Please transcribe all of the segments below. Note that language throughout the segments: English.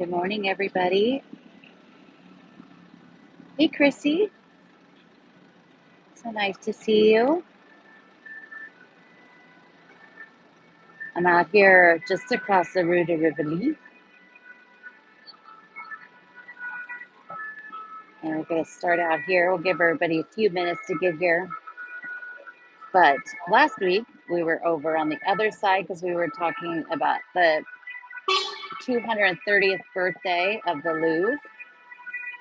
Good morning, everybody. Hey, Chrissy. So nice to see you. I'm out here just across the Rue de Rivoli, and we're going to start out here. We'll give everybody a few minutes to get here. But last week, we were over on the other side because we were talking about the 230th birthday of the Louvre.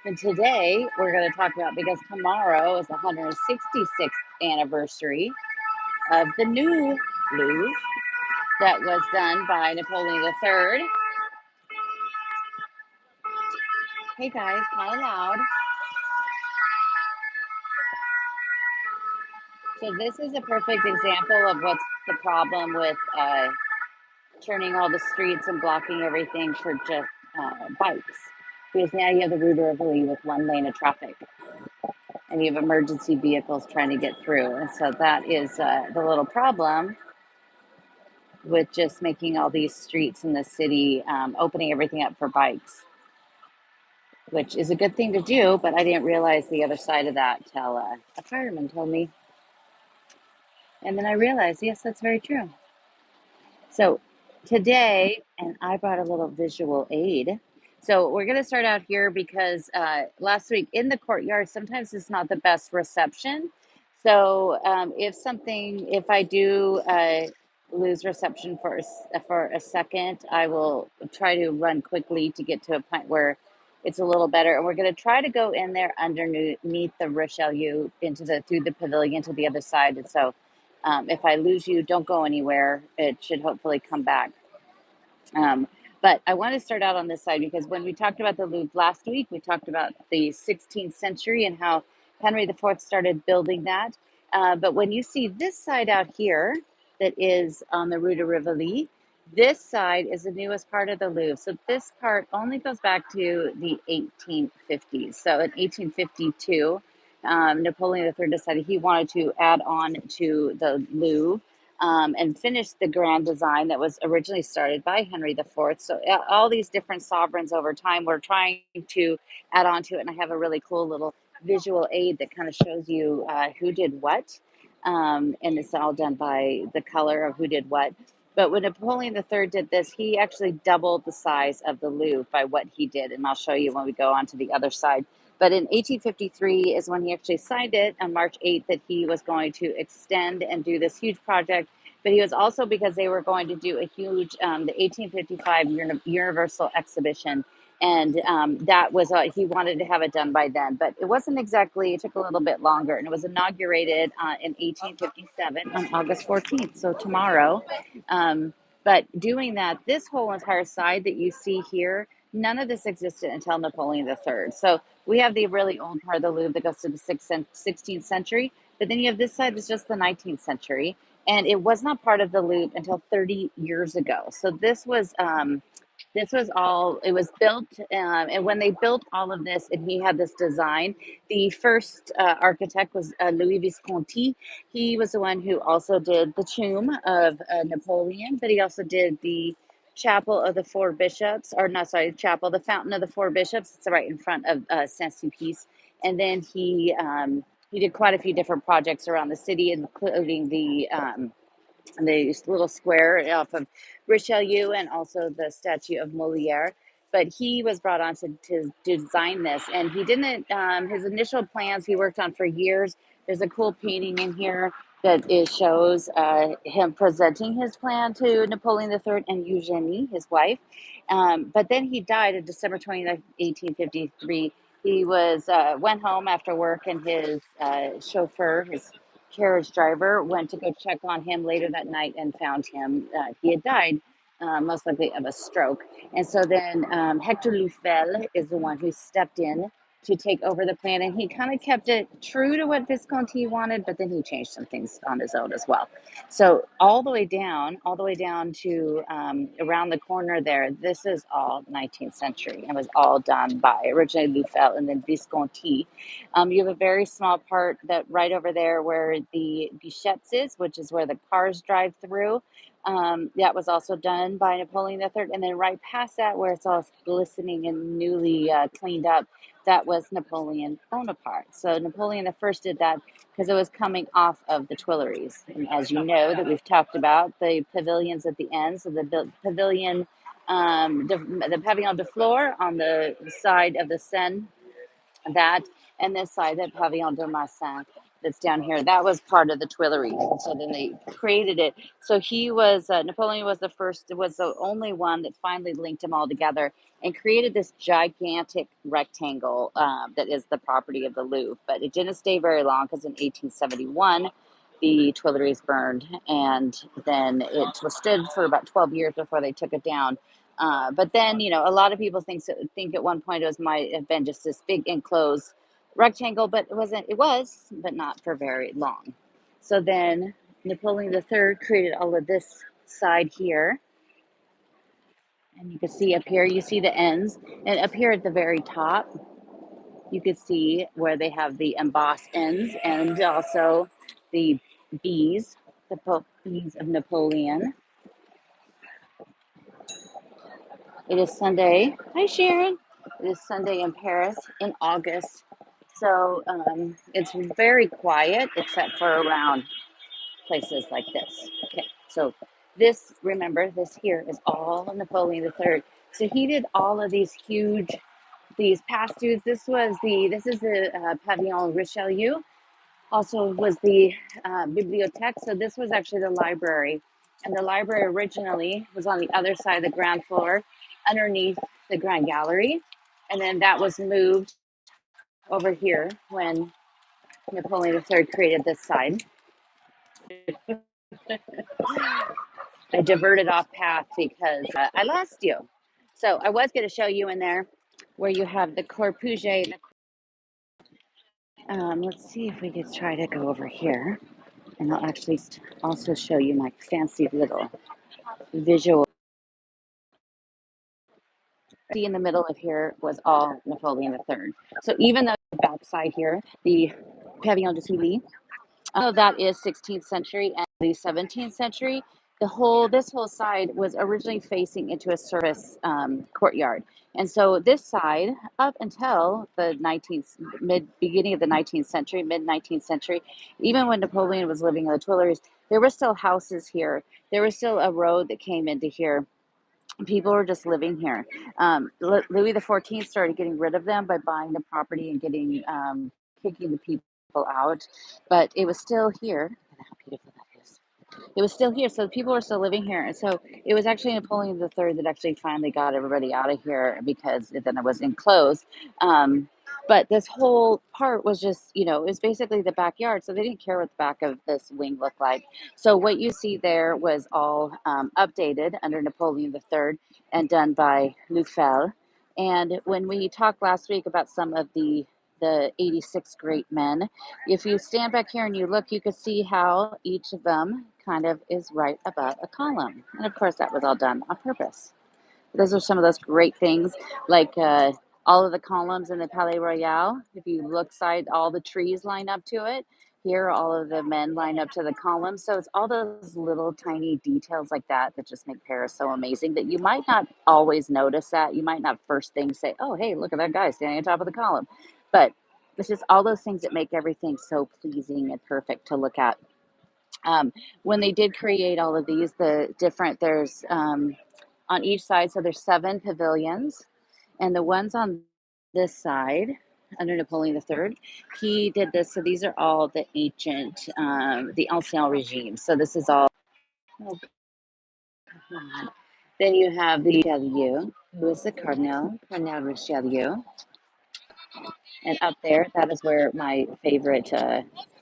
And today, we're going to talk about, because tomorrow is the 166th anniversary of the new Louvre that was done by Napoleon III. Hey guys, kind of loud. So this is a perfect example of what's the problem with turning all the streets and blocking everything for just bikes. Because now you have the Rue de Rivoli with one lane of traffic, and you have emergency vehicles trying to get through. And so that is the little problem with just making all these streets in the city, opening everything up for bikes, which is a good thing to do. But I didn't realize the other side of that till a fireman told me. And then I realized, yes, that's very true. So today, and I brought a little visual aid. So we're going to start out here because last week in the courtyard, sometimes it's not the best reception. So if I do lose reception for a second, I will try to run quickly to get to a point where it's a little better. And we're going to try to go in there underneath the Richelieu through the pavilion to the other side. And so if I lose you, don't go anywhere. It should hopefully come back. Um, but I want to start out on this side because when we talked about the Louvre last week, we talked about the 16th century and how Henry IV started building that. But when you see this side out here that is on the Rue de Rivoli, this side is the newest part of the Louvre. So this part only goes back to the 1850s. So in 1852, Napoleon III decided he wanted to add on to the Louvre and finish the grand design that was originally started by Henry IV. So all these different sovereigns over time were trying to add on to it. And I have a really cool little visual aid that kind of shows you who did what. And it's all done by the color of who did what. But when Napoleon III did this, he actually doubled the size of the Louvre by what he did. And I'll show you when we go on to the other side. But in 1853 is when he actually signed it on March 8th that he was going to extend and do this huge project. But he was also, because they were going to do a huge, the 1855 Universal Exhibition. And that was, he wanted to have it done by then. But it wasn't exactly, it took a little bit longer. And it was inaugurated in 1857 on August 14th, so tomorrow. But doing that, this whole entire side that you see here, none of this existed until Napoleon III. So we have the really old part of the Louvre that goes to the 16th century, but then you have this side that's just the 19th century, and it was not part of the Louvre until 30 years ago. So this was all, it was built, and when they built all of this, and he had this design, the first architect was Louis Visconti. He was the one who also did the tomb of Napoleon, but he also did the chapel of the four bishops, or not, sorry, chapel, the fountain of the four bishops. It's right in front of Saint-Sulpice. And then he did quite a few different projects around the city, including the little square off of Richelieu and also the statue of Moliere. But he was brought on to design this, and he didn't. His initial plans he worked on for years. There's a cool painting in here that shows him presenting his plan to Napoleon III and Eugenie, his wife. But then he died on December 29th, 1853. He went home after work, and his chauffeur, his carriage driver, went to go check on him later that night and found him. He had died, most likely of a stroke. And so then Hector Lufel is the one who stepped in to take over the plan, and he kind of kept it true to what Visconti wanted, but then he changed some things on his own as well. So all the way down to around the corner there, this is all 19th century and was all done by originally Lufel and then Visconti. You have a very small part that right over there where the Bichettes is, which is where the cars drive through. That was also done by Napoleon III. And then right past that, where it's all glistening and newly cleaned up, that was Napoleon Bonaparte. So Napoleon I did that because it was coming off of the Tuileries. And as you know, that we've talked about the pavilions at the end. So the pavilion, the Pavillon de Flore on the side of the Seine, that, and this side, the Pavillon de Marsan, that's down here, that was part of the Tuileries. And so then they created it. So he was, Napoleon was the first, was the only one that finally linked them all together and created this gigantic rectangle that is the property of the Louvre. But it didn't stay very long because in 1871, the Tuileries burned, and then it was stood for about 12 years before they took it down. But then, a lot of people think at one point it might have been just this big enclosed rectangle, but it wasn't. It was, but not for very long. So then Napoleon III created all of this side here, and you can see up here. You see the ends, and up here at the very top, you can see where they have the embossed ends, and also the bees, the bees of Napoleon. It is Sunday. Hi, Sharon. It is Sunday in Paris in August. So it's very quiet except for around places like this. Okay, so remember, this here is all Napoleon III. So he did all of these past dues. This is the Pavillon Richelieu, also was the bibliothèque. So this was actually the library. And the library originally was on the other side of the ground floor, underneath the Grand Gallery. And then that was moved over here when Napoleon III created this side. I diverted off path because I lost you. So I was going to show you in there where you have the Corbusier. Let's see if we could try to go over here. And I'll actually also show you my fancy little visual. See, in the middle of here was all Napoleon III. So even though the backside here, the Pavillon de Sully, although that is 16th century and the 17th century, this whole side was originally facing into a service courtyard. And so this side, up until the beginning of the 19th century, mid 19th century, even when Napoleon was living in the Tuileries, there were still houses here. There was still a road that came into here. People were just living here. Louis XIV started getting rid of them by buying the property and kicking the people out, but it was still here. Look at how beautiful that is. It was still here, so people were still living here. And so it was actually Napoleon III that actually finally got everybody out of here because then it was enclosed. But this whole part was just, it was basically the backyard. So they didn't care what the back of this wing looked like. So what you see there was all updated under Napoleon III and done by Lufel. And when we talked last week about some of the 86 great men, if you stand back here and you look, you can see how each of them kind of is right above a column. And of course, that was all done on purpose. Those are some of those great things, like all of the columns in the Palais Royal. If you look side, all the trees line up to it. Here, all of the men line up to the columns. So it's all those little tiny details like that that just make Paris so amazing that you might not always notice that. You might not first thing say, oh, hey, look at that guy standing on top of the column. But it's just all those things that make everything so pleasing and perfect to look at. When they did create all of these, there's on each side, so there's 7 pavilions, and the ones on this side under Napoleon III, he did this. So these are all the the ancien regime. So this is all. Oh, come on. Then you have the Richelieu, who is the Cardinal Richelieu, and up there, that is where my favorite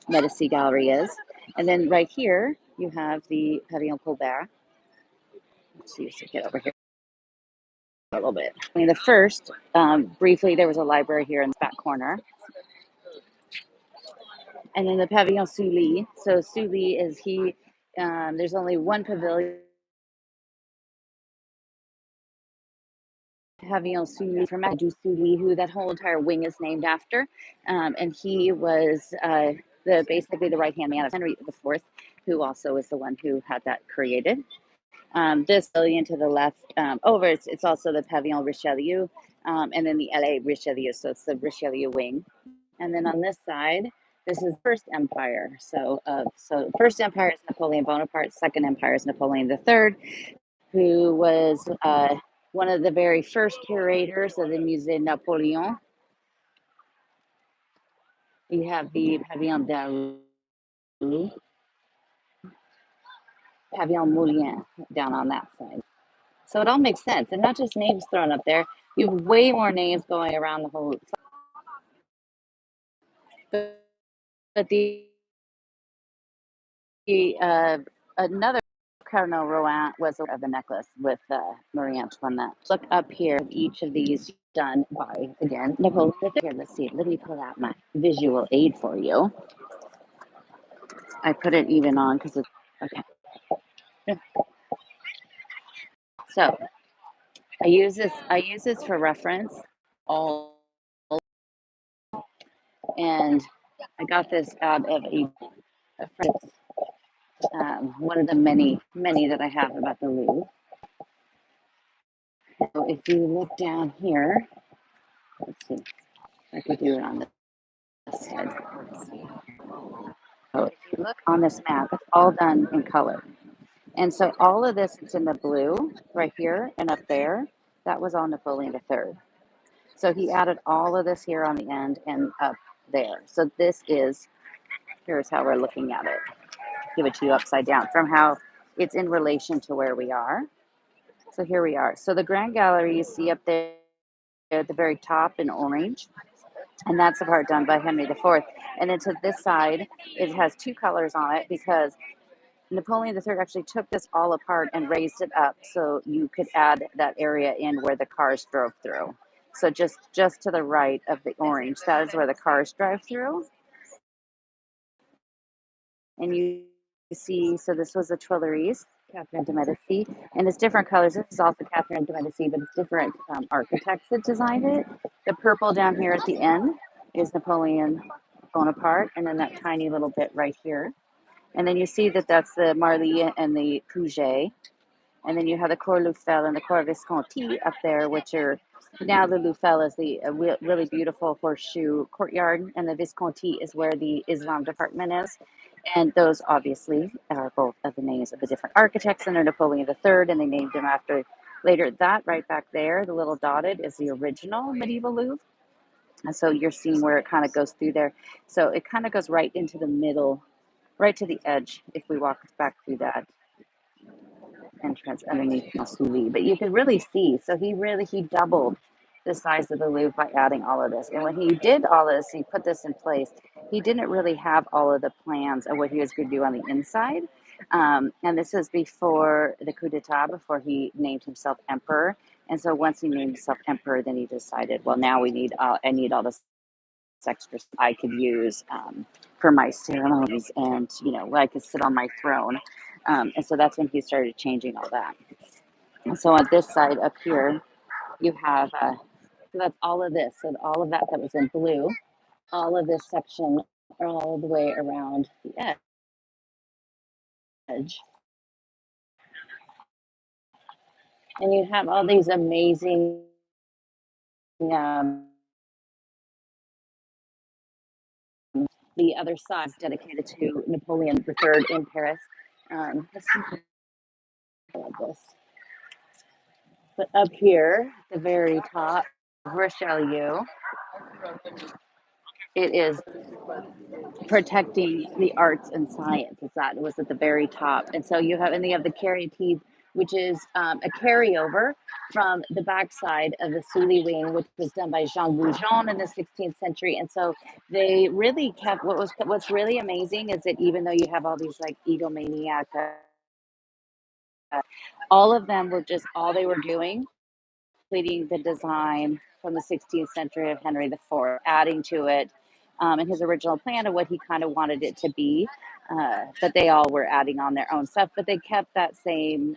Medici gallery is. And then right here, you have the Pavillon Colbert. Let's see if I can get over here a little bit. I mean, the first, briefly, there was a library here in the back corner. And then the Pavillon Sully. So Sully there's only one pavilion. Pavillon Sully from Madu Sully, who that whole entire wing is named after. And he was basically the right hand man of Henry IV, who also is the one who had that created. This pavilion to the left over, it's also the Pavillon Richelieu, and then the LA Richelieu. So it's the Richelieu wing. And then on this side, this is First Empire. So First Empire is Napoleon Bonaparte. Second Empire is Napoleon III, who was one of the very first curators of the Musée Napoleon. You have the Pavillon Moulin down on that side. So it all makes sense, and not just names thrown up there. You have way more names going around the whole. But the another Cardinal Rohan was of the necklace with Marie Antoinette. Look up here, each of these done by, again, Napoleon III. Here, let's see. Let me pull out my visual aid for you. I put it even on because it's okay. So I use this for reference. All and I got this out of a friend's, one of the many that I have about the Louvre. So if you look down here, let's see, I could do it on this side. So if you look on this map, it's all done in color. And so all of this, it's in the blue right here and up there. That was all Napoleon III. So he added all of this here on the end and up there. So here's how we're looking at it. Give it to you upside down from how it's in relation to where we are. So here we are. So the Grand Gallery you see up there at the very top in orange, and that's the part done by Henry IV. And then to this side, it has two colors on it because Napoleon III actually took this all apart and raised it up so you could add that area in where the cars drove through. So just to the right of the orange, that is where the cars drive through. And you see, so this was the Tuileries, Catherine de Medici, and it's different colors. This is also Catherine de Medici, but it's different architects that designed it. The purple down here at the end is Napoleon Bonaparte, and then that tiny little bit right here. And then you see that that's the Marly and the Puget. And then you have the Cour Loufel and the Cour Visconti up there, which are now the Loufel is the really beautiful horseshoe courtyard, and the Visconti is where the Islam department is. And those obviously are both of the names of the different architects under Napoleon III, and they named him after later. That right back there, the little dotted, is the original medieval Louvre. And so you're seeing where it kind of goes through there. So it kind of goes right into the middle, right to the edge if we walk back through that entrance underneath Masuli. But you can really see, so he doubled the size of the Louvre by adding all of this. And when he did all this, he put this in place, he didn't really have all of the plans of what he was going to do on the inside. And this was before the coup d'etat, before he named himself emperor. And so once he named himself emperor, then he decided, well, now I need all this extra stuff I could use for my ceremonies, and I could sit on my throne. And so that's when he started changing all that. And so on this side up here, you have so that's all of this. So all of that was in blue, all of this section all the way around the edge, and you have all these amazing um, the other side dedicated to Napoleon III in Paris. Let's see if I like this. But up here, the very top, Richelieu, it is protecting the arts and science. It was at the very top, and so you have the caryatides, which is a carryover from the backside of the Sully wing, which was done by Jean Goujon in the 16th century. And so they really kept what's really amazing is that even though you have all these like egomaniac, all of them were just all they were doing completing the design from the 16th century of Henry IV, adding to it and his original plan of what he kind of wanted it to be. But they all were adding on their own stuff, but they kept that same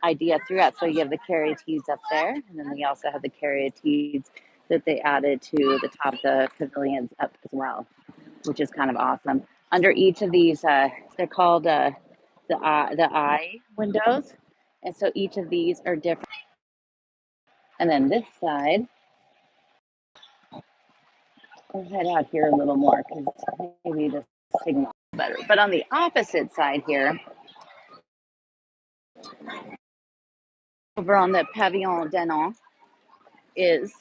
idea throughout. So you have the caryatides up there, and then they also have the caryatides that they added to the top of the pavilions up as well, which is kind of awesome. Under each of these, they're called the eye windows. And so each of these are different. And then this side, I'll head out here a little more because maybe the signal is better. But on the opposite side here, over on the Pavillon d'Anon, is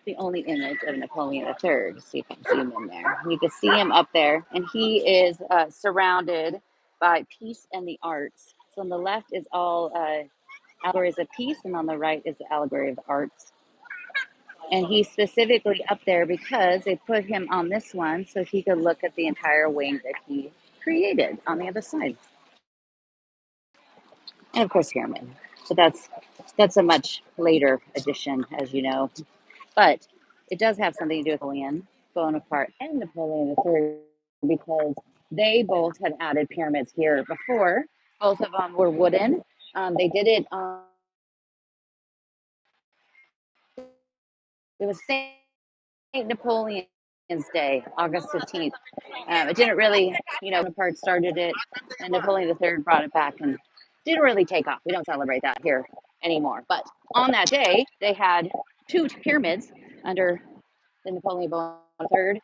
the only image of Napoleon III. See if I can zoom in there. You can see him up there, and he is surrounded by peace and the arts. So on the left is all allegories of peace, and on the right is the allegory of the arts. And he's specifically up there because they put him on this one so he could look at the entire wing that he created on the other side. And of course, pyramid. But that's a much later addition, as you know. But it does have something to do with Napoleon Bonaparte and Napoleon III because they both had added pyramids here before. Both of them were wooden. They did it on it was Saint Napoleon's Day, August 15th. It didn't really, Bonaparte started it, and Napoleon III brought it back, and didn't really take off. We don't celebrate that here anymore. But on that day, they had two pyramids under the Napoleon Bonaparte III,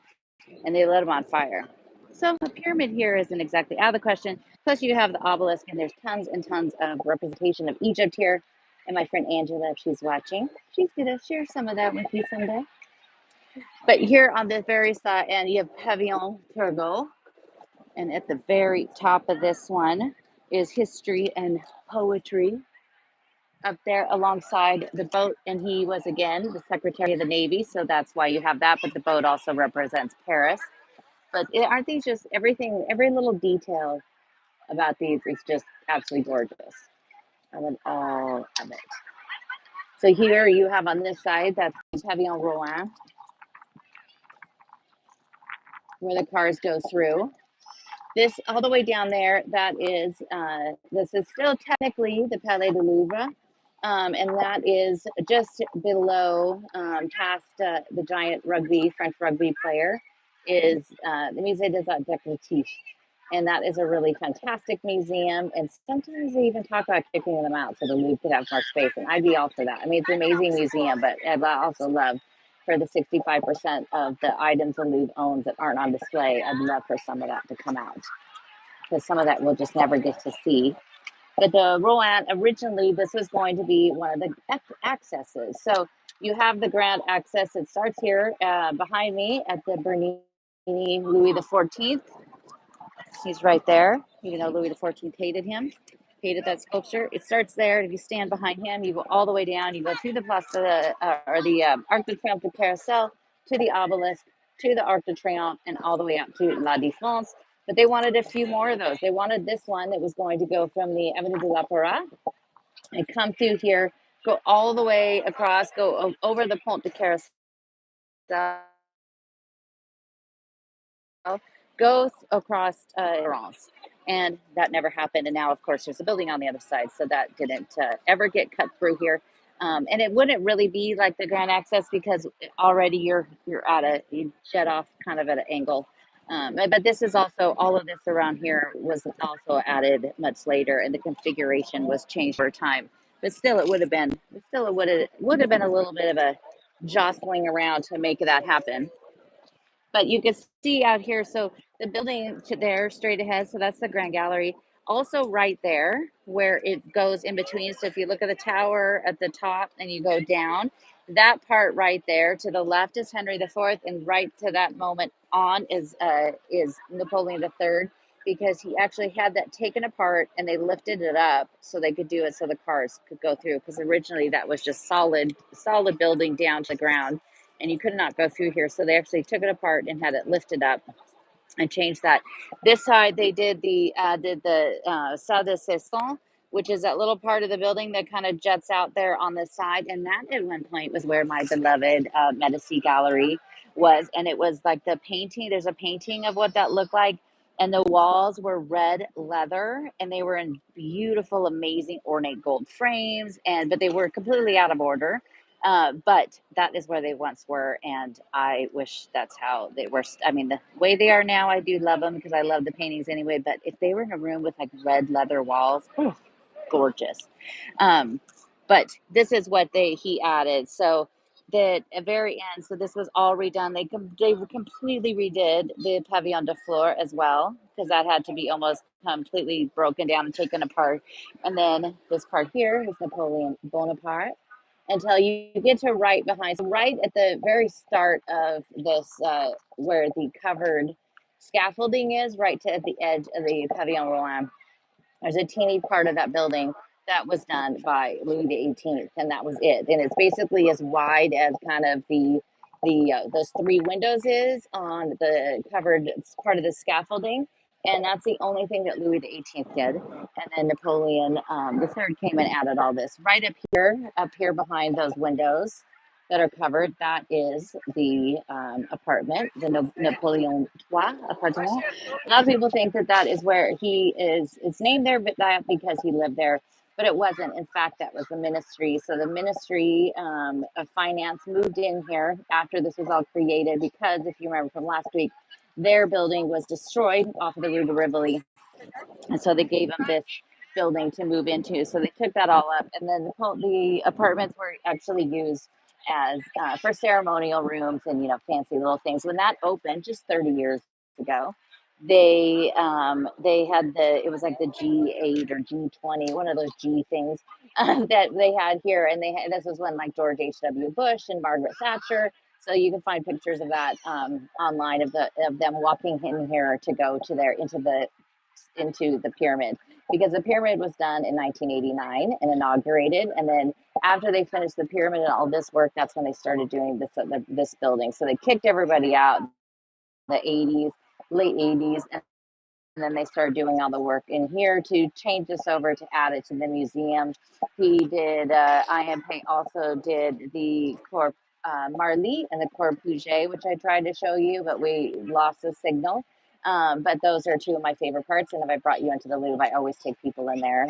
and they lit them on fire. So the pyramid here isn't exactly out of the question. Plus, you have the obelisk, and there's tons and tons of representation of Egypt here. And my friend Angela, if she's watching, she's going to share some of that with you someday. But here on the very side, and you have Pavillon Turgot, and at the very top of this one is history and poetry up there alongside the boat. And he was again the Secretary of the Navy, so that's why you have that. But the boat also represents Paris. But aren't these just everything? Every little detail about these is just absolutely gorgeous. I love all of it. So here you have on this side that's Pavillon Rouen, where the cars go through. This all the way down there, this is still technically the Palais de Louvre, and that is just below, past the giant French rugby player, is the Musée des Arts Décoratifs, and that is a really fantastic museum. And sometimes they even talk about kicking them out so the Louvre could have more space, and I'd be all for that. I mean, it's an amazing museum, but I also love for the 65% of the items the Louvre owns that aren't on display. I'd love for some of that to come out because some of that we'll just never get to see. But the Rouen, originally, this was going to be one of the accesses. So you have the grand access. It starts here behind me at the Bernini Louis XIV. He's right there. You know, Louis XIV hated that sculpture. It starts there. If you stand behind him, you go all the way down. You go through the Place or the Arc de Triomphe de Carousel to the obelisk, to the Arc de Triomphe, and all the way up to La Défense. But they wanted a few more of those. They wanted this one that was going to go from the Avenue de l'Opéra and come through here, go all the way across, go over the Pont de Carousel, go across France. And that never happened. And now, of course, there's a building on the other side. So that didn't ever get cut through here. And it wouldn't really be like the Grand Access because already you shut off kind of at an angle. But this is also, all of this around here was also added much later, and the configuration was changed over time. But still, it would have been, a little bit of a jostling around to make that happen. But you can see out here, so the building to there straight ahead, so that's the Grand Gallery. Also right there where it goes in between. So if you look at the tower at the top and you go down, that part right there to the left is Henry IV, and right to that moment on is Napoleon III, because he actually had that taken apart and they lifted it up so they could do it so the cars could go through, because originally that was just solid building down to the ground and you could not go through here. So they actually took it apart and had it lifted up and changed that. This side they did the salle de session, which is that little part of the building that kind of juts out there on the side, and that at one point was where my beloved Medici Gallery was, and it was like the painting. There's a painting of what that looked like, and the walls were red leather, and they were in beautiful, amazing, ornate gold frames, but they were completely out of order. But that is where they once were, and I wish that's how they were. I mean, the way they are now, I do love them because I love the paintings anyway. But if they were in a room with like red leather walls, oh, gorgeous. Um, but this is what he added. So that at very end, so this was all redone. They completely redid the pavillon de flore as well, because that had to be almost completely broken down and taken apart. And then this part here is Napoleon Bonaparte until you get to right behind. So right at the very start of this, where the covered scaffolding is, right to at the edge of the Pavillon Royal, there's a teeny part of that building that was done by Louis the 18th, and that was it. And it's basically as wide as kind of the those three windows is on the covered part of the scaffolding, and that's the only thing that Louis the 18th did. And then Napoleon the third came and added all this right up here behind those windows that are covered. That is the apartment, the Napoleon III apartment. A lot of people think that that is where he is. It's named there, but that because he lived there. But it wasn't. In fact, that was the ministry. So the Ministry of Finance moved in here after this was all created because, if you remember from last week, their building was destroyed off of the Rue de Rivoli, and so they gave them this building to move into. So they took that all up, and then the apartments were actually used as for ceremonial rooms and fancy little things. When that opened just 30 years ago, they had it was like the G8 or G20, one of those G things that they had here, and this was when like George H.W. Bush and Margaret Thatcher. So you can find pictures of that online of them walking in here to go to their into the pyramid, because the pyramid was done in 1989 and inaugurated, and then after they finished the pyramid and all this work, that's when they started doing this building. So they kicked everybody out in the 80s, late 80s, and then they started doing all the work in here to change this over to add it to the museum. He did, IMP also did the Corps Marly and the Corps Puget, which I tried to show you, but we lost the signal. But those are two of my favorite parts. And if I brought you into the Louvre, I always take people in there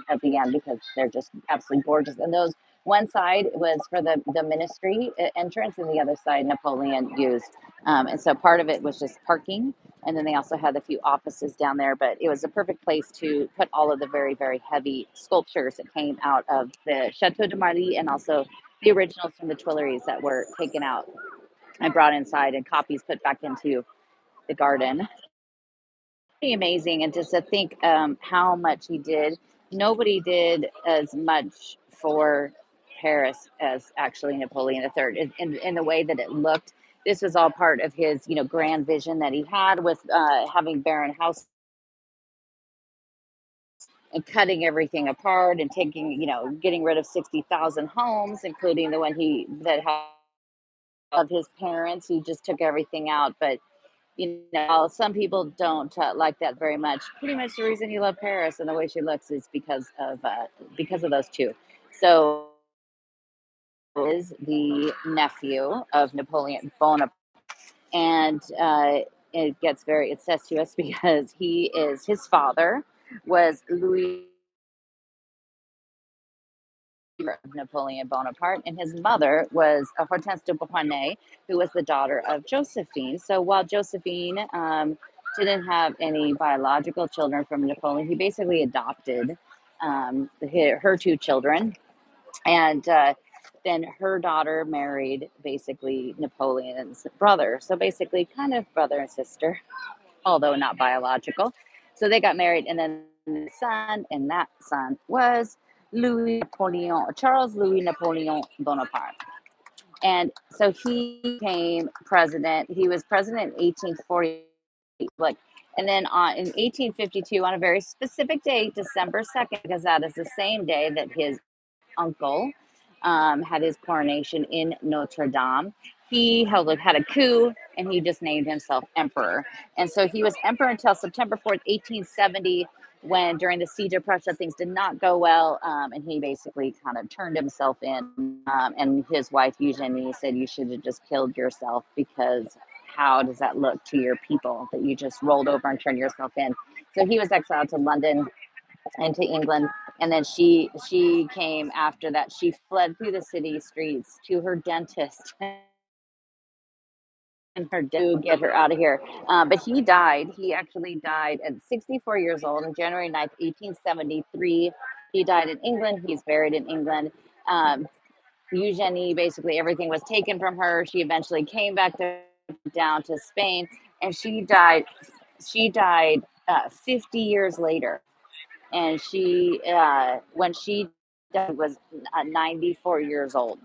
at the end because they're just absolutely gorgeous. And those, one side was for the ministry entrance, and the other side Napoleon used. And so part of it was just parking, and then they also had a few offices down there, but it was a perfect place to put all of the very, very heavy sculptures that came out of the Chateau de Marly, and also the originals from the Tuileries that were taken out and brought inside and copies put back into the garden. Pretty amazing. And just to think how much he did. Nobody did as much for Paris as actually Napoleon III in the way that it looked. This was all part of his, grand vision that he had with having barren house and cutting everything apart and taking, getting rid of 60,000 homes, including the one that had of his parents. He just took everything out. But some people don't like that very much. Pretty much the reason he loved Paris and the way she looks is because of those two. So is the nephew of Napoleon Bonaparte, and it gets very incestuous because his father was Louis of Napoleon Bonaparte, and his mother was Hortense de Beauharnais, who was the daughter of Josephine. So while Josephine didn't have any biological children from Napoleon, he basically adopted her two children, and then her daughter married basically Napoleon's brother. So basically, kind of brother and sister, although not biological. So they got married, and then the son, and that son was Charles Louis Napoleon Bonaparte. And so he became president. He was president in 1840, like, and then in 1852, on a very specific date, December 2nd, because that is the same day that his uncle had his coronation in Notre Dame. He had a coup, and he just named himself emperor. And so he was emperor until September 4th, 1870, when during the siege of Prussia, things did not go well. And he basically kind of turned himself in. And his wife, Eugenie, said, "You should have just killed yourself, because how does that look to your people that you just rolled over and turned yourself in?" So he was exiled to London and to England. And then she came after that. She fled through the city streets to her dentist and her to get her out of here. But he died. He actually died at 64 years old on January 9th, 1873, He died in England. He's buried in England. Um, Eugenie, basically everything was taken from her. She eventually came back down to Spain, and she died. She died 50 years later, and she when she died was 94 years old,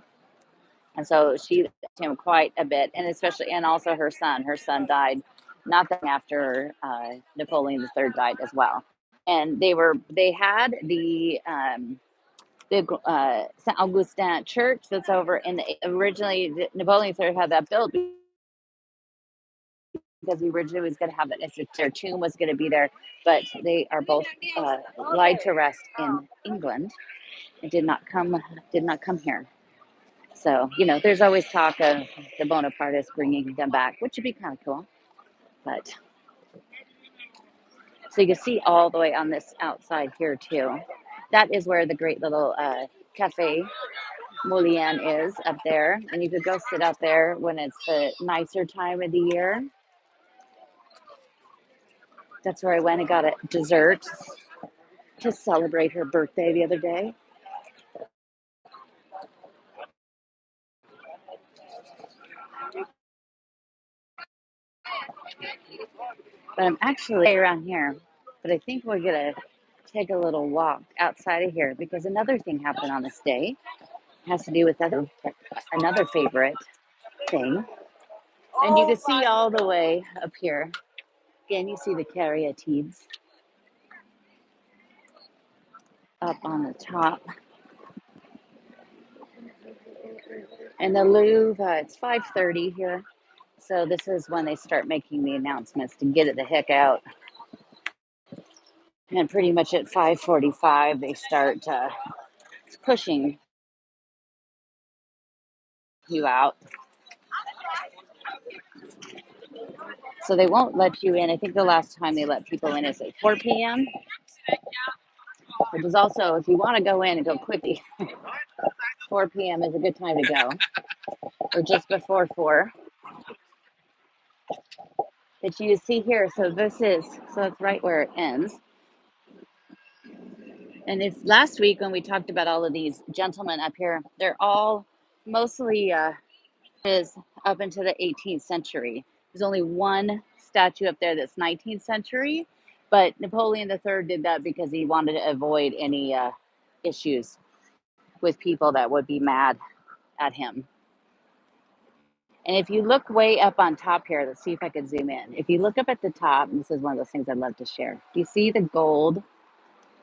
and so she loved him quite a bit, and especially and also her son. Her son died not that long after Napoleon III died as well, and they had the Saint Augustin Church that's over in the originally Napoleon III had that built because he originally was going to have it. Their tomb was going to be there, but they are both laid to rest in England. It did not come here. So there's always talk of the Bonapartists bringing them back, which would be kind of cool. But so you can see all the way on this outside here too. That is where the great little cafe Moulin is up there, and you could go sit out there when it's the nicer time of the year. That's where I went and got a dessert to celebrate her birthday the other day. But I'm actually around here, but I think we're gonna take a little walk outside of here because another thing happened on this day. It has to do with another favorite thing, and you can see all the way up here. Again, you see the caryatides up on the top. And the Louvre, it's 5:30 here. So this is when they start making the announcements to get it the heck out. And pretty much at 5:45, they start pushing you out. So they won't let you in. I think the last time they let people in is at 4 p.m., which is also, if you want to go in and go quickly, 4 p.m. is a good time to go, or just before 4. But you see here, so it's right where it ends. And if last week when we talked about all of these gentlemen up here, they're all mostly is up into the 18th century. There's only one statue up there that's 19th century, but Napoleon III did that because he wanted to avoid any issues with people that would be mad at him. And if you look way up on top here, let's see if I can zoom in. If you look up at the top, and this is one of those things I'd love to share. Do you see the gold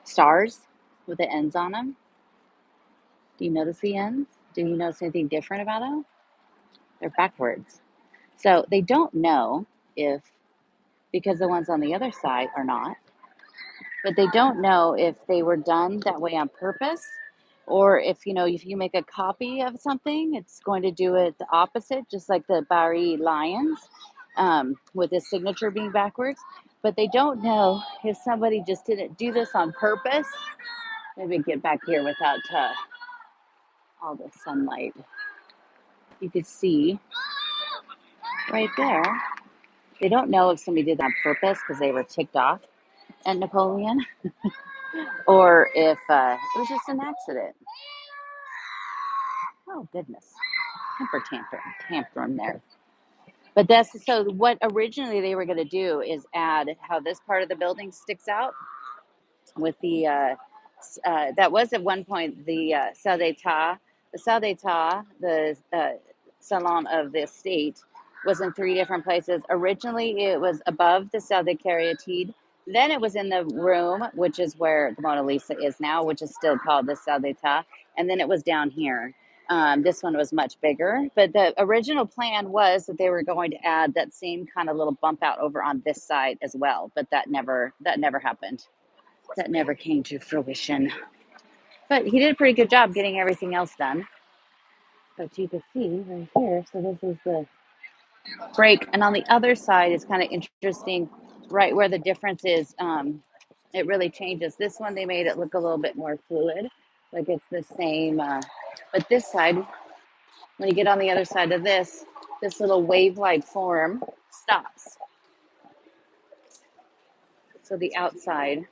stars with the ends on them? Do you notice the ends? Do you notice anything different about them? They're backwards. So they don't know if, because the ones on the other side are not, but they don't know if they were done that way on purpose, or if you make a copy of something, it's going to do it the opposite, just like the Bari lions, with his signature being backwards. But they don't know if somebody just didn't do this on purpose. Maybe get back here without all the sunlight. You could see right there. They don't know if somebody did that on purpose because they were ticked off at Napoleon, or if it was just an accident. Oh goodness, temper tantrum there. But that's so. What originally they were going to do is add how this part of the building sticks out with the that was at one point the salle d'état. The salle d'état, the salon of the estate, was in 3 different places. Originally, it was above the salle de caryatide. Then it was in the room, which is where the Mona Lisa is now, which is still called the salle d'état. And then it was down here. This one was much bigger, but the original plan was that they were going to add that same kind of little bump out over on this side as well. But that never happened. That never came to fruition. But he did a pretty good job getting everything else done. But you can see right here, so this is the break. And on the other side, it's kind of interesting, right where the difference is. It really changes. This one, they made it look a little bit more fluid, like it's the same. But this side, when you get on the other side of this little wave-like form stops. So the outside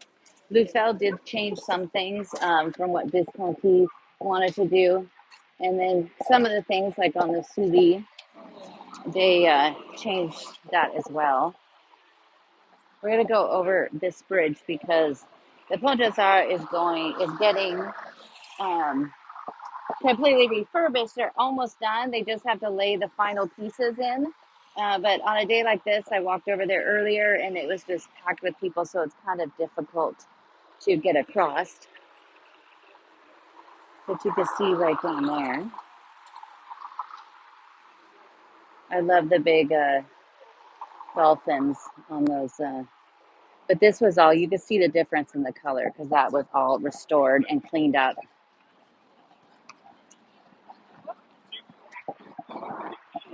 Lucelle did change some things from what Visconti wanted to do. And then some of the things like on the sous vide, they changed that as well. We're gonna go over this bridge because the Pont des Arts is getting um, completely refurbished. They're almost done. They just have to lay the final pieces in. But on a day like this, I walked over there earlier and it was just packed with people, so it's kind of difficult to get across. But you can see right down there. I love the big dolphins on those. But this was all, you could see the difference in the color because that was all restored and cleaned up.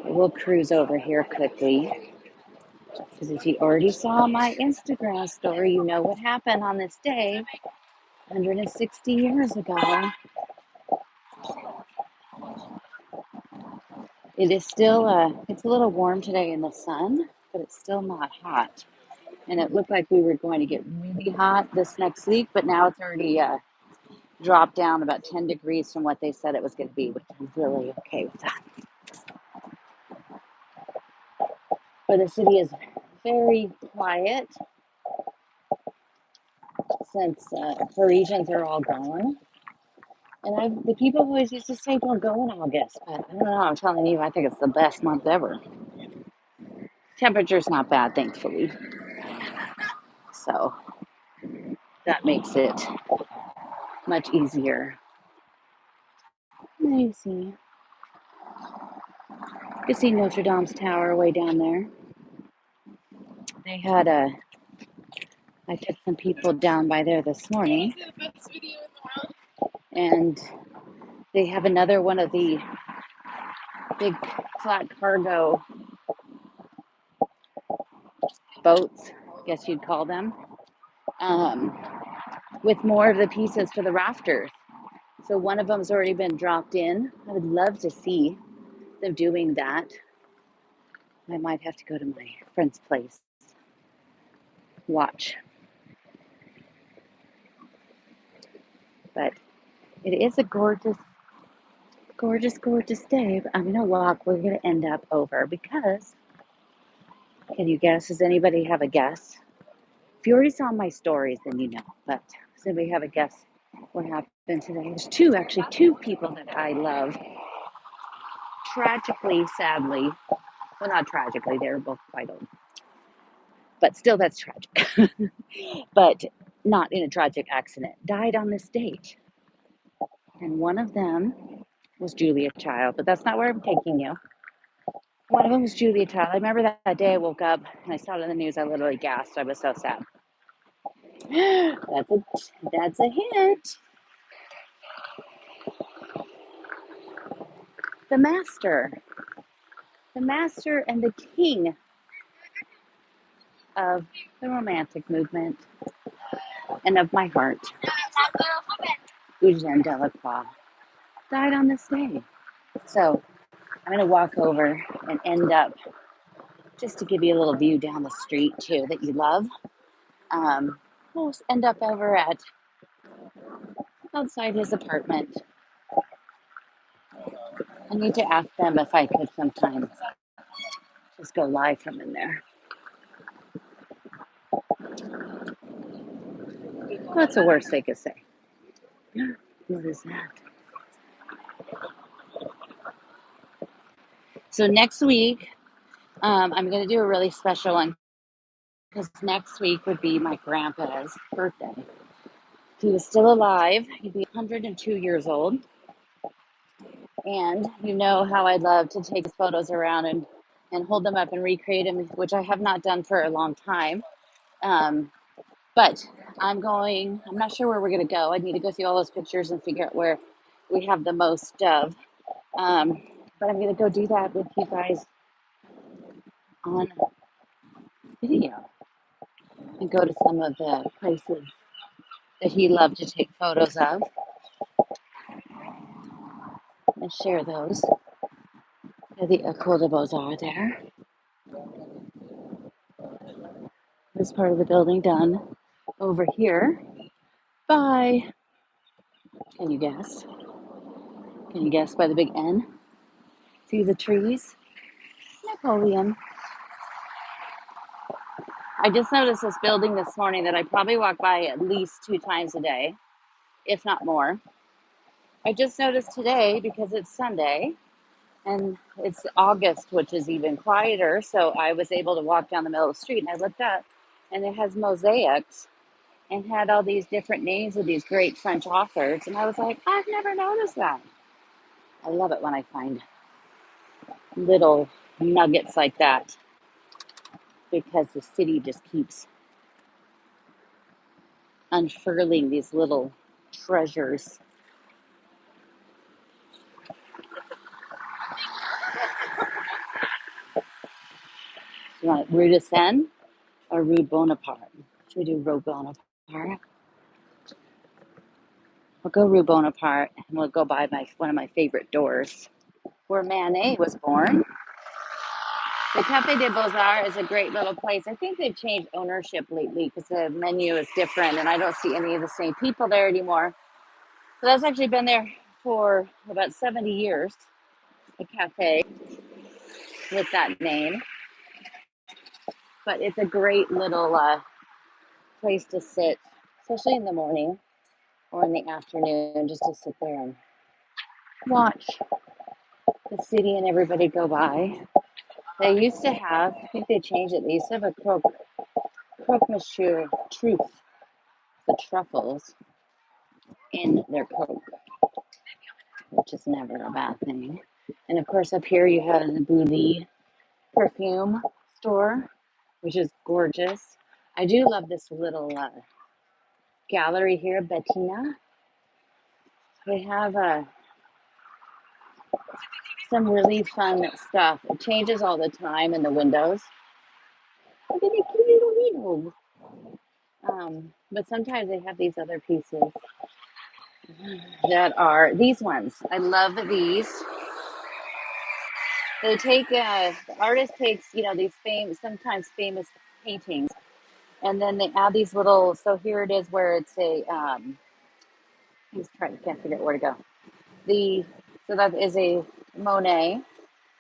We'll cruise over here quickly because if you already saw my Instagram story, you know what happened on this day 160 years ago. It is still, it's a little warm today in the sun, but it's still not hot. And it looked like we were going to get really hot this next week, but now it's already dropped down about 10 degrees from what they said it was going to be, which I'm really okay with that. But the city is very quiet since Parisians are all gone. And the people always used to say don't go in August, but I don't know. I'm telling you, I think it's the best month ever. Temperature's not bad, thankfully. So that makes it much easier. Let me see. You can see Notre Dame's tower way down there. They had I took some people down by there this morning, and they have another one of the big flat cargo boats, I guess you'd call them, um, with more of the pieces for the rafters. So one of them's already been dropped in. I would love to see them doing that. I might have to go to my friend's place, watch. But it is a gorgeous, gorgeous, gorgeous day. But I'm going to walk. We're going to end up over because, can you guess? Does anybody have a guess? If you already saw my stories, then you know. But does anybody have a guess what happened today? There's two people that I love. Tragically, sadly, well, not tragically, they were both quite old. But still, that's tragic. But not in a tragic accident. Died on this date. And one of them was Julia Child, but that's not where I'm taking you. One of them was Julia Child. I remember that day I woke up and I saw it in the news. I literally gasped. I was so sad. That's a hint. The master and the king of the romantic movement and of my heart, Eugène Delacroix, died on this day. So I'm going to walk over and end up, just to give you a little view down the street too that you love. We'll end up over at outside his apartment. I need to ask them if I could sometime just go live from in there. What's the worst they could say? What is that? So next week, I'm going to do a really special one because next week would be my grandpa's birthday. If he was still alive, he'd be 102 years old. And you know how I'd love to take his photos around and hold them up and recreate them, which I have not done for a long time. But I'm not sure where we're going to go. I need to go through all those pictures and figure out where we have the most of. But I'm going to go do that with you guys on video and go to some of the places that he loved to take photos of and share those. The École des Beaux-Arts there. This part of the building done over here. by, can you guess? Can you guess by the big N? See the trees? Napoleon. I just noticed this building this morning that I probably walk by at least 2 times a day, if not more. I just noticed today because it's Sunday and it's August, which is even quieter. So I was able to walk down the middle of the street and I looked up and it has mosaics and had all these different names of these great French authors. And I was like, I've never noticed that. I love it when I find little nuggets like that because the city just keeps unfurling these little treasures. You want Rue de Seine or Rue Bonaparte? Should we do Rue Bonaparte? We'll go Rue Bonaparte and we'll go by one of my favorite doors where Manet was born. The Café des Beaux-Arts is a great little place. I think they've changed ownership lately because the menu is different and I don't see any of the same people there anymore. So that's actually been there for about 70 years, a cafe with that name. But it's a great little place to sit, especially in the morning or in the afternoon, just to sit there and watch the city and everybody go by. They used to have, I think they changed it, they used to have a croque monsieur truth, the truffles in their coke, which is never a bad thing. And of course, up here you have the Boulie perfume store, which is gorgeous. I do love this little gallery here, Bettina. They have some really fun stuff. It changes all the time in the windows. Look at the cute little windows. But sometimes they have these other pieces that are these ones. I love these. They take the artist takes these sometimes famous paintings, and then they add these little. So here it is where it's a can't figure out where to go. The so that is a Monet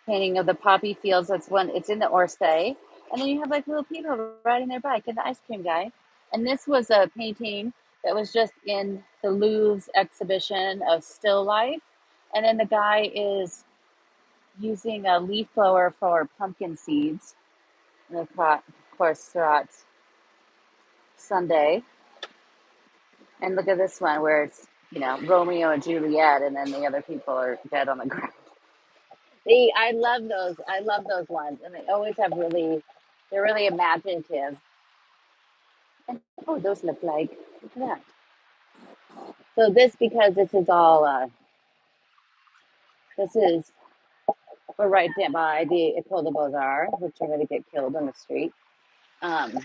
painting of the poppy fields. That's one. It's in the Orsay, and then you have like little people riding their bike and the ice cream guy. And this was a painting that was just in the Louvre's exhibition of still life, and then the guy is using a leaf blower for pumpkin seeds. And of course, throughout Sunday. And look at this one where it's Romeo and Juliet, and then the other people are dead on the ground. I love those. I love those ones, and they always have they're really imaginative. And oh, those look like look at that. So because this is all this is we're right down by the École de Beaux-Arts, which are going to get killed on the street. Um,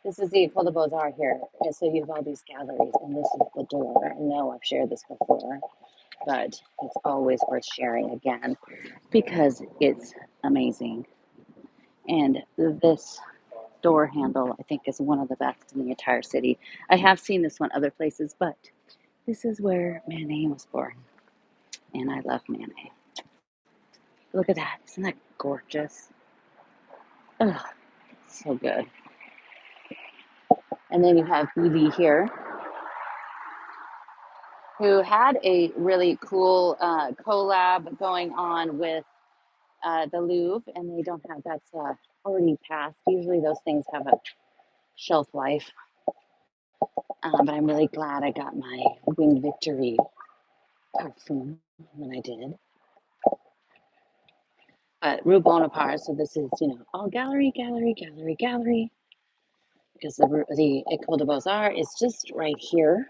this is the École de Beaux-Arts here, and so you have all these galleries, and this is the door. I know I've shared this before, but it's always worth sharing again because it's amazing. And this door handle, I think, is one of the best in the entire city. I have seen this one other places, but this is where Manet was born. And I love Manet. Look at that. Isn't that gorgeous? Oh, so good. And then you have Evie here, who had a really cool collab going on with the Louvre, and they don't have that's already passed. Usually those things have a shelf life. But I'm really glad I got my Wing Victory perfume when I did. Rue Bonaparte, so this is, all gallery, gallery, gallery, gallery, because the École de Beaux-Arts is just right here.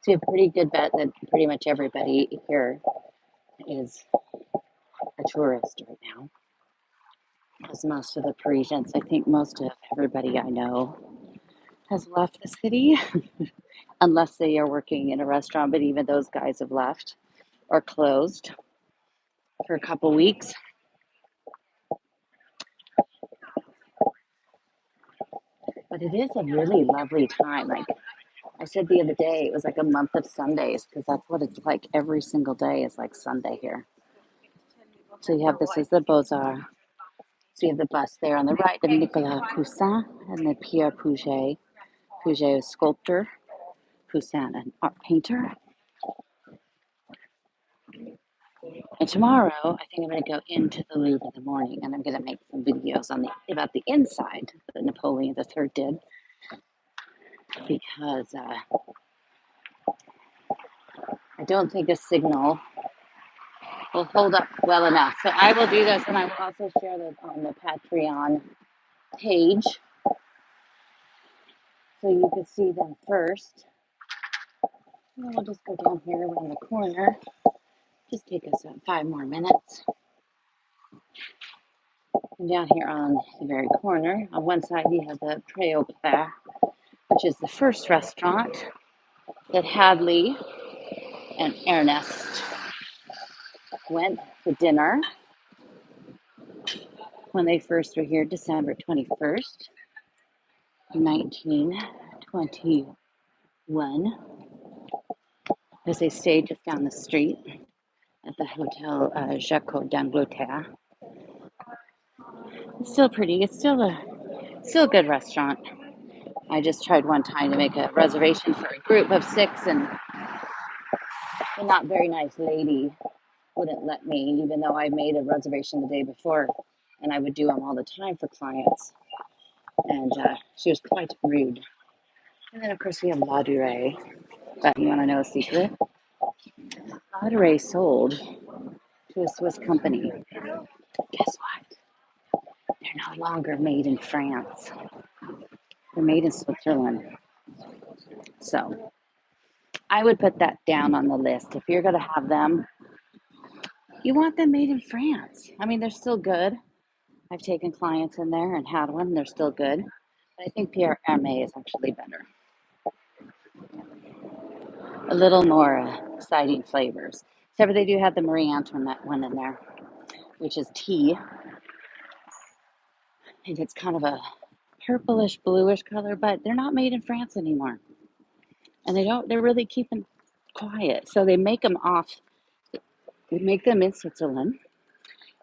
So a pretty good bet that pretty much everybody here is a tourist right now. Because most of the Parisians, I think most of everybody I know has left the city, unless they are working in a restaurant, but even those guys have left or closed for a couple weeks. But it is a really lovely time. Like I said the other day, it was like a month of Sundays because that's what it's like every single day is like Sunday here. So you have this is the Beaux-Arts. So you have the bust there on the right of Nicolas Poussin and then Pierre Puget. Puget is sculptor, Poussin an art painter. And tomorrow, I think I'm going to go into the Louvre in the morning, and I'm going to make some videos on the about the inside that Napoleon III did, because I don't think a signal will hold up well enough. So I will do this, and I will also share this on the Patreon page, so you can see them first. And we'll just go down here around the corner. Just take us 5 more minutes. And down here on the very corner, on one side you have the Pré au Plat, which is the first restaurant that Hadley and Ernest went to dinner when they first were here, December 21st, 1921, as they stayed just down the street at the Hotel Jacques d'Angleterre. It's still pretty. It's still a good restaurant. I just tried one time to make a reservation for a group of 6, and the not very nice lady wouldn't let me, even though I made a reservation the day before, and I would do them all the time for clients. And she was quite rude. And then, of course, we have La Durée. But you want to know a secret? La Durée sold to a Swiss company. Guess what? They're no longer made in France. They're made in Switzerland. So I would put that down on the list. If you're going to have them, you want them made in France. I mean, they're still good. I've taken clients in there and had one, and they're still good. But I think Pierre Hermé is actually better. A little more exciting flavors. Except for they do have the Marie Antoinette one in there, which is tea. And it's kind of a purplish, bluish color, but they're not made in France anymore. And they're really keeping quiet. So they make them in Switzerland,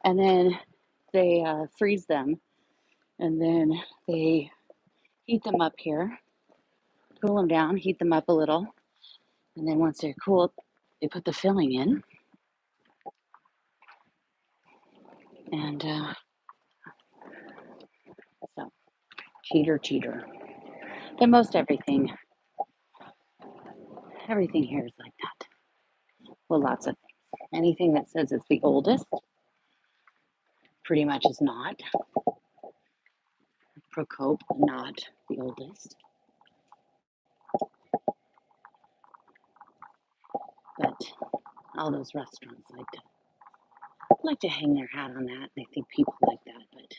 and then they freeze them, and then they heat them up here, cool them down, heat them up a little, and then once they're cooled, they put the filling in. And so, cheater. But most everything here is like that. Well, lots of things. Anything that says it's the oldest pretty much is not. Procope, not the oldest. But all those restaurants like to hang their hat on that. They think people like that, but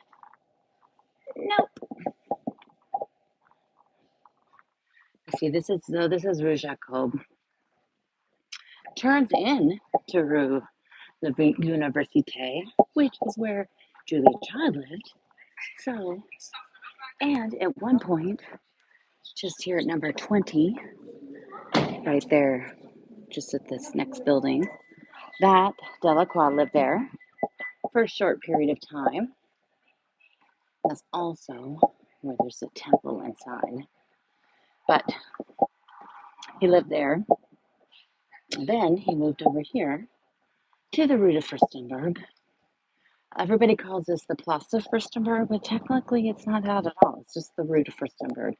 nope. See, this is Rue Jacob. Turns in to Rue the Université, which is where Julia Child lived. So, and at one point, just here at number 20, right there, just at this next building, that Delacroix lived there for a short period of time. That's also where there's a temple inside. But he lived there. Then he moved over here to the Rue de Furstenberg. Everybody calls this the Place of Furstenberg, but technically it's not that at all. It's just the Rue de Furstenberg.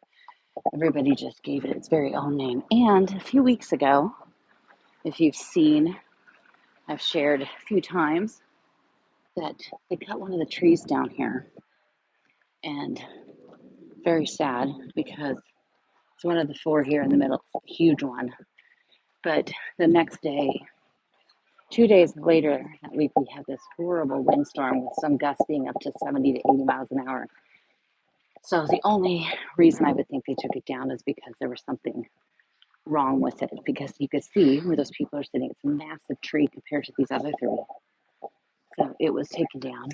Everybody just gave it its very own name. And a few weeks ago, if you've seen, I've shared a few times that they cut one of the trees down here. And very sad because it's one of the 4 here in the middle, huge one. But the next day, 2 days later, that week, we had this horrible windstorm with some gusts being up to 70 to 80 miles an hour. So the only reason I would think they took it down is because there was something wrong with it, because you could see where those people are sitting. It's a massive tree compared to these other three. So it was taken down.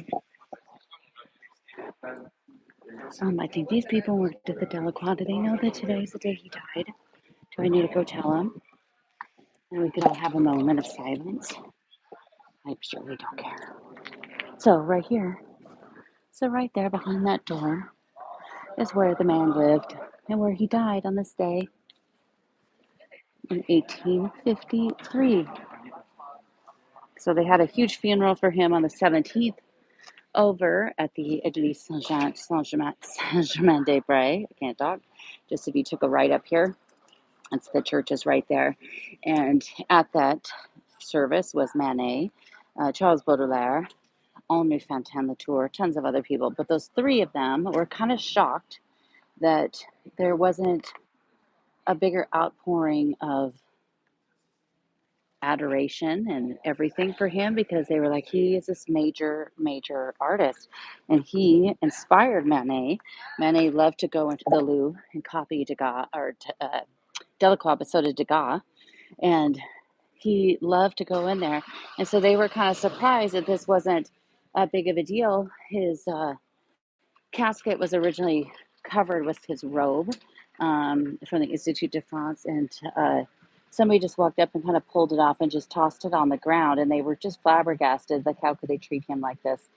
I think these people worked at the Delacroix. Do they know that today's the day he died? Do I need to go tell them? And we could all have a moment of silence. I surely don't care. So right here, so right there behind that door is where the man lived and where he died on this day in 1853. So they had a huge funeral for him on the 17th over at the Église Saint-Germain-des-Prés. I can't talk. Just if you took a right up here, it's the church is right there. And at that service was Manet, Charles Baudelaire, Henri Fontaine-Latour, tons of other people. But those three of them were kind of shocked that there wasn't a bigger outpouring of adoration and everything for him, because they were like, he is this major artist, and he inspired Manet. Manet loved to go into the Louvre and copy Degas or Delacroix, but so did Degas, and he loved to go in there. And so they were kind of surprised that this wasn't a big of a deal. His casket was originally covered with his robe from the Institut de France, and somebody just walked up and kind of pulled it off and just tossed it on the ground, and they were just flabbergasted, like, how could they treat him like this?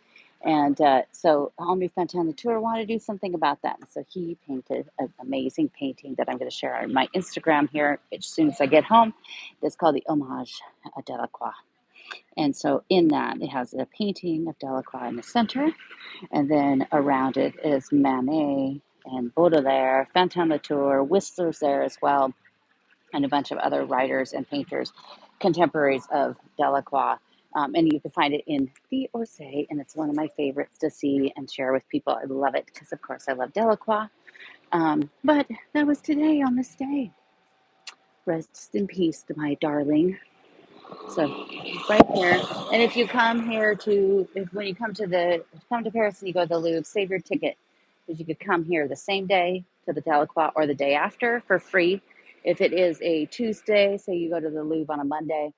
And so Henri Fontaine-Latour wanted to do something about that, and so he painted an amazing painting that I'm going to share on my Instagram here as soon as I get home. It's called the Hommage à Delacroix. And so in that, it has a painting of Delacroix in the center, and then around it is Manet and Baudelaire, Fontaine-Latour, Whistler's there as well, and a bunch of other writers and painters, contemporaries of Delacroix. And you can find it in the Orsay, and it's one of my favorites to see and share with people. I love it because, of course, I love Delacroix. But that was today on this day. Rest in peace to my darling. So right here, and if you come here to, when you come to Paris and you go to the Louvre, save your ticket, because you could come here the same day to the Delacroix or the day after for free. If it is a Tuesday, say you go to the Louvre on a Monday,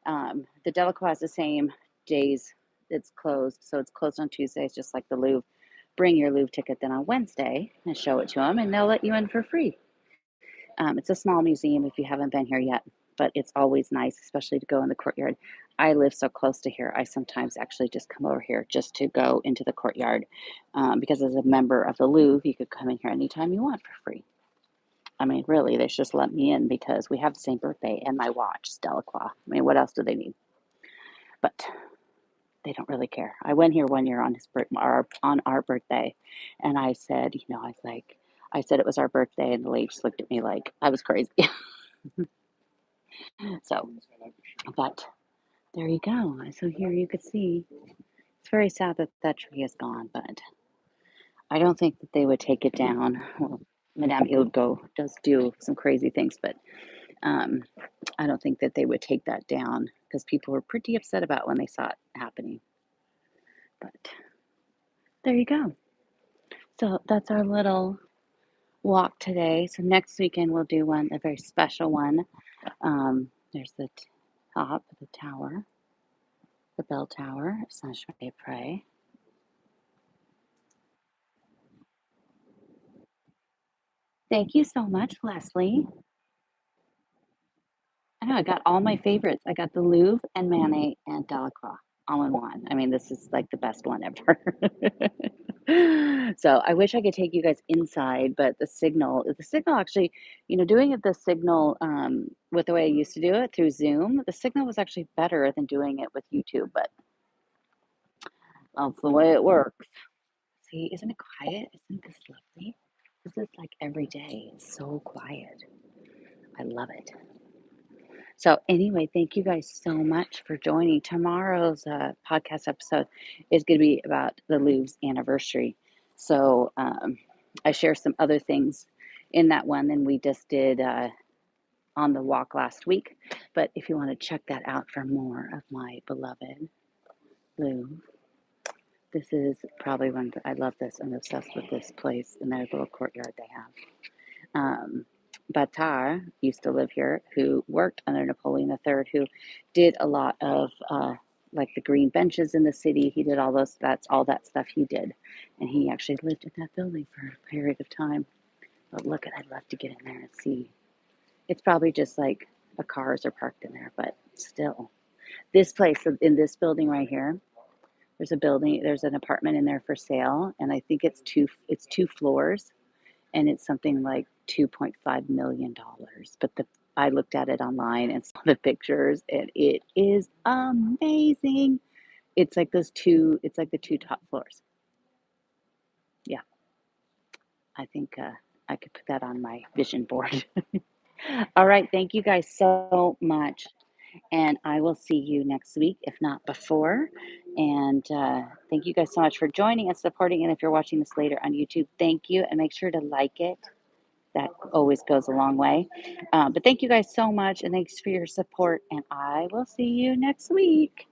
the Delacroix is the same days it's closed, so it's closed on Tuesdays, just like the Louvre. Bring your Louvre ticket then on Wednesday and show it to them, and they'll let you in for free. It's a small museum if you haven't been here yet, but it's always nice, especially to go in the courtyard. I live so close to here, I sometimes actually just come over here just to go into the courtyard, because as a member of the Louvre, you could come in here anytime you want for free. I mean, really, they just let me in because we have the same birthday, and my watch is Delacroix. I mean, what else do they need? But they don't really care. I went here one year on on our birthday, and I said, I said it was our birthday, and the lady just looked at me like I was crazy. So, but there you go. So here you could see. It's very sad that that tree is gone, but I don't think that they would take it down. Well, Madame Hidalgo does do some crazy things, but um, I don't think that they would take that down because people were pretty upset about when they saw it happening. But there you go. So that's our little walk today. So next weekend we'll do one, a very special one. There's the top of the tower, the bell tower of Saint-Germain-des-Prés. Thank you so much, Leslie. I know I got all my favorites. I got the Louvre and Manet and Delacroix all in one. I mean, this is like the best one ever. So I wish I could take you guys inside, but the signal actually, doing it the signal with the way I used to do it through Zoom, the signal was actually better than doing it with YouTube, but that's the way it works. See, isn't it quiet? Isn't this lovely? This is like every day. It's so quiet. I love it. So, anyway, thank you guys so much for joining. Tomorrow's podcast episode is going to be about the Louvre's anniversary. So, I share some other things in that one than we just did on the walk last week. But if you want to check that out for more of my beloved Louvre, This is probably one that I love this. I'm obsessed with this place in their little courtyard they have. Batar used to live here, who worked under Napoleon III, who did a lot of like the green benches in the city. He did that's all that stuff he did. And he actually lived in that building for a period of time. But look, I'd love to get in there and see. It's probably just like cars are parked in there, but still. This place in this building right here, there's an apartment in there for sale, and I think it's two floors, and it's something like $2.5 million. But I looked at it online and saw the pictures, and it is amazing. It's like the two top floors. Yeah, I think I could put that on my vision board. All right, thank you guys so much. And I will see you next week, if not before. And thank you guys so much for joining and supporting. And if you're watching this later on YouTube, thank you. And make sure to like it. That always goes a long way. But thank you guys so much. And thanks for your support. And I will see you next week.